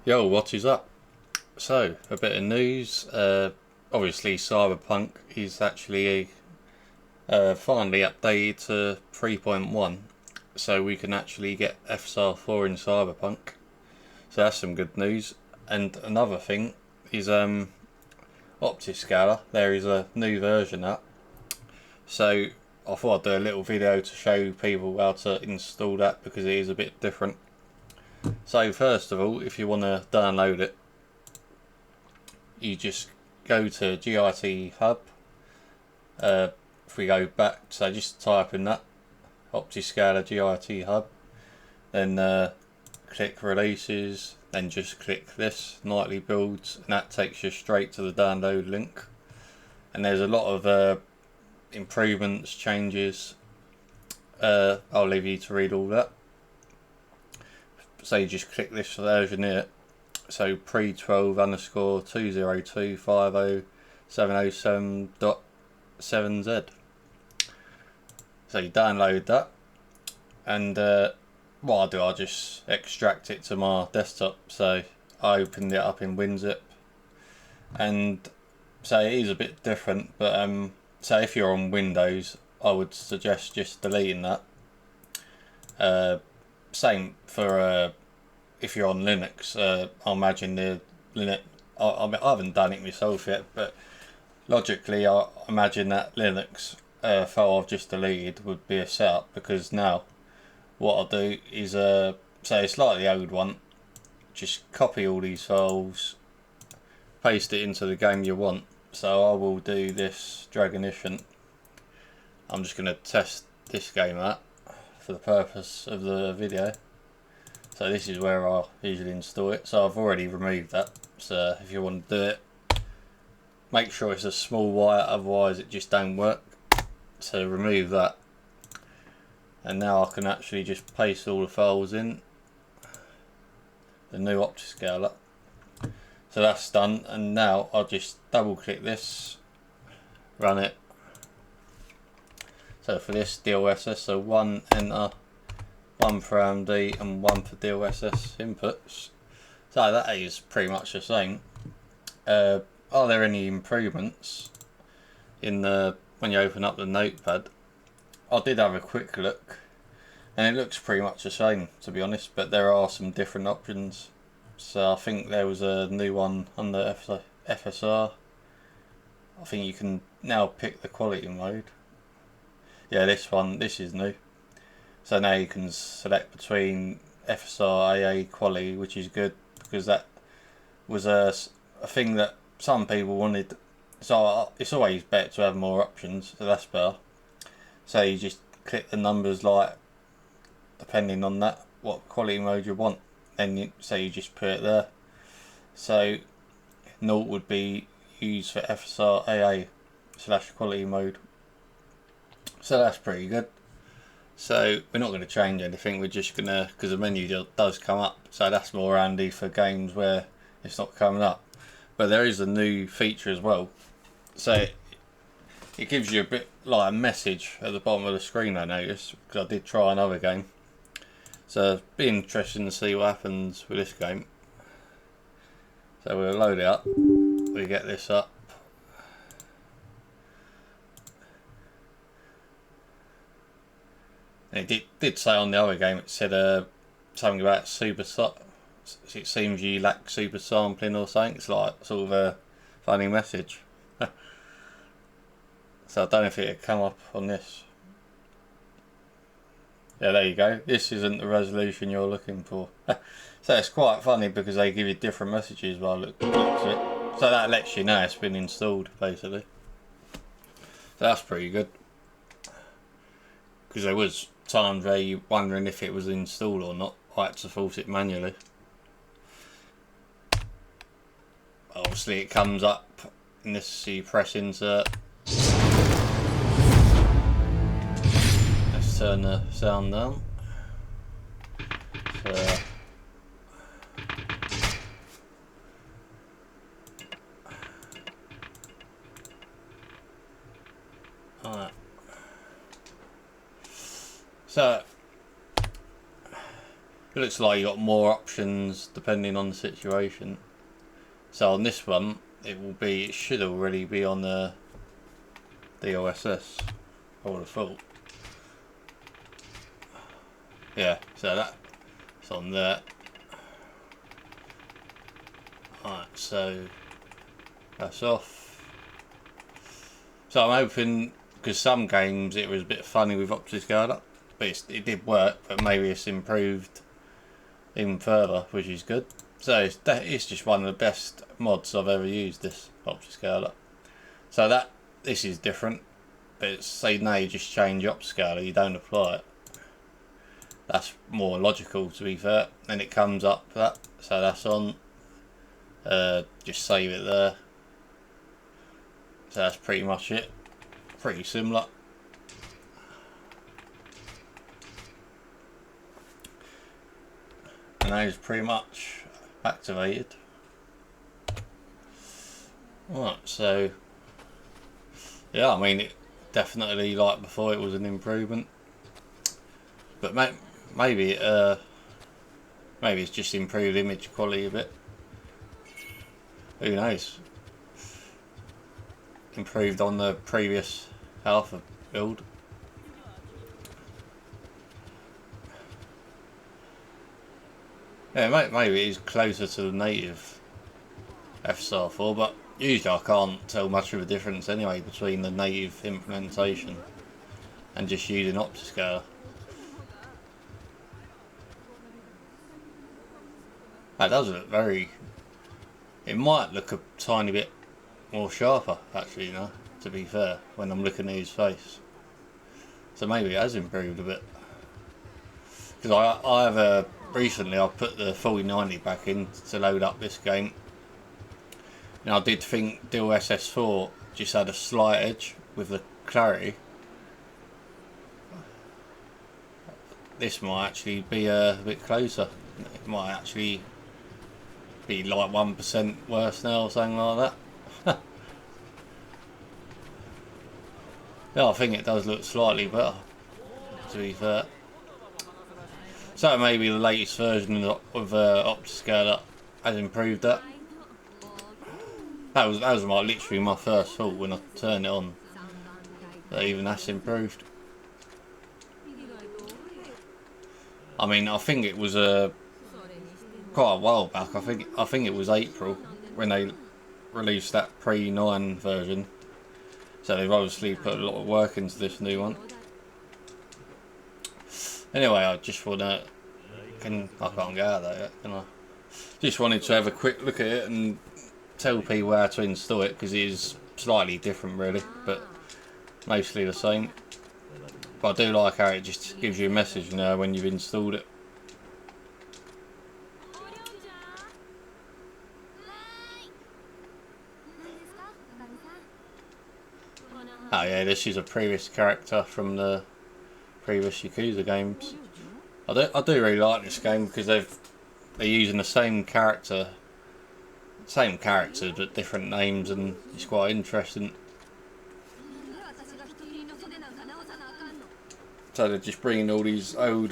Yo, what is up? So, a bit of news. Obviously, Cyberpunk is actually finally updated to 3.1, so we can actually get FSR 4 in Cyberpunk. So that's some good news. And another thing is OptiScaler. There is a new version up. So I thought I'd do a little video to show people how to install that because it is a bit different. So first of all, if you want to download it, you just go to GIT Hub. If we go back, so just type in that OptiScaler GIT Hub, then click releases, then just click this nightly builds, and that takes you straight to the download link. And there's a lot of improvements, changes. I'll leave you to read all that. So you just click this version here. So pre-12_20250707.7z. So you download that, and what I do, I just extract it to my desktop. So I opened it up in WinZip, and so it is a bit different. But so if you're on Windows, I would suggest just deleting that. Same for if you're on Linux. I imagine the Linux. I haven't done it myself yet, but logically, I imagine that Linux file I've just deleted would be a setup, because now what I'll do is say it's like the old one. Just copy all these files, paste it into the game you want. So I will do this Dragonition. I'm just going to test this game out for the purpose of the video. So this is where I usually install it. So I've already removed that. So if you want to do it, make sure it's a small wire, otherwise it just don't work. So remove that. And now I can actually just paste all the files in the new OptiScaler. So that's done, and now I'll just double click this, run it. So for this DLSS, so one enter, one for AMD and one for DLSS inputs. So that is pretty much the same. Are there any improvements in the when you open up the notepad? I did have a quick look, and it looks pretty much the same, to be honest, but there are some different options. So I think there was a new one under FSR. I think you can now pick the quality mode. Yeah, this is new. So now you can select between FSR, AA, quality, which is good, because that was a thing that some people wanted. So it's always better to have more options, so that's better. So you just click the numbers, like depending on that, what quality mode you want. Then you just put it there. So 0 would be used for FSR AA / quality mode. So that's pretty good. So we're not going to change anything, we're just going to, because the menu does come up, so that's more handy for games where it's not coming up. But there is a new feature as well. So it gives you a bit like a message at the bottom of the screen, I noticed, because I did try another game. So it'd be interesting to see what happens with this game. So we'll load it up, we get this up. It did say on the other game, it said something about it seems you lack super sampling or something. It's like sort of a funny message. So I don't know if it'll come up on this. Yeah, there you go. This isn't the resolution you're looking for. So it's quite funny because they give you different messages by the looks of it. So that lets you know it's been installed, basically. So that's pretty good. Because there was times where you wondering if it was installed or not. I had to force it manually. Obviously it comes up in this, so you press insert. Let's turn the sound down. So, alright. So it looks like you got more options depending on the situation. So on this one, it should already be on the OSS, I would have thought. Yeah, so that's on there. Alright, so that's off. So I'm hoping, because some games it was a bit funny with OptiScaler, but it did work, but maybe it's improved even further, which is good. So it's just one of the best mods I've ever used, this OptiScaler. So this is different, but it's, say now you just change OptiScaler, you don't apply it. That's more logical, to be fair. Then it comes up that, so that's on. Just save it there. So that's pretty much it. Pretty similar. And that is pretty much activated. Right, so yeah, I mean, it definitely, like before, it was an improvement. But maybe it's just improved image quality a bit. Who knows? Improved on the previous alpha build. Yeah, maybe it is closer to the native FSR 4, but usually I can't tell much of a difference anyway between the native implementation and just using OptiScaler. That does look very... It might look a tiny bit more sharper, actually, you know, to be fair, when I'm looking at his face. So maybe it has improved a bit. Because I have recently I put the 4090 back in to load up this game. And I did think DLSS 4 just had a slight edge with the clarity. This might actually be a bit closer. It might actually be like 1% worse now or something like that. Yeah, I think it does look slightly better, to be fair. So maybe the latest version of OptiScaler has improved that. That was literally my first thought when I turned it on. That even that's improved. I mean, I think it was quite a while back. I think it was April when they released that pre-9 version. So they've obviously put a lot of work into this new one. Anyway, I just wanna I can't get out of that yet, can I? Just wanted to have a quick look at it and tell people how to install it, because it is slightly different really, but mostly the same. But I do like how it just gives you a message, you know, when you've installed it. Oh yeah, this is a previous character from the previous Yakuza games. I do really like this game because they're using the same characters but different names, and it's quite interesting. So they're just bringing all these old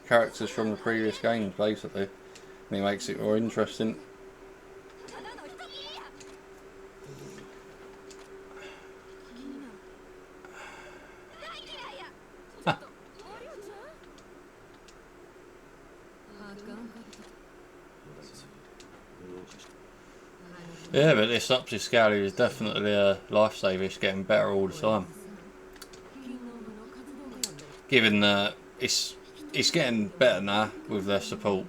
characters from the previous games basically, and it makes it more interesting. Yeah, but this OptiScaler is definitely a lifesaver. It's getting better all the time. Given that it's getting better now with their support.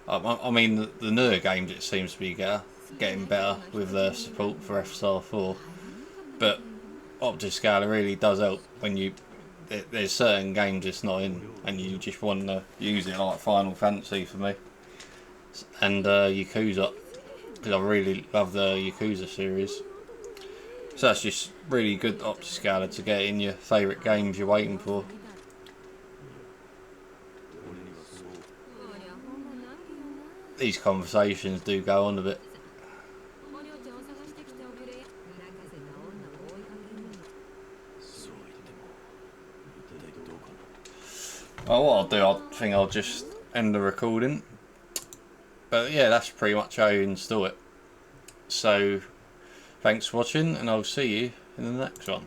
I mean, the newer games it seems to be getting better with their support for FSR 4. But OptiScaler really does help when there's certain games it's not in and you just want to use it, like Final Fantasy for me. And Yakuza, because I really love the Yakuza series. So that's just really good OptiScaler to get in your favourite games you're waiting for. These conversations do go on a bit. Well, what I'll do, I think I'll just end the recording. But yeah, that's pretty much how you install it. So thanks for watching, and I'll see you in the next one.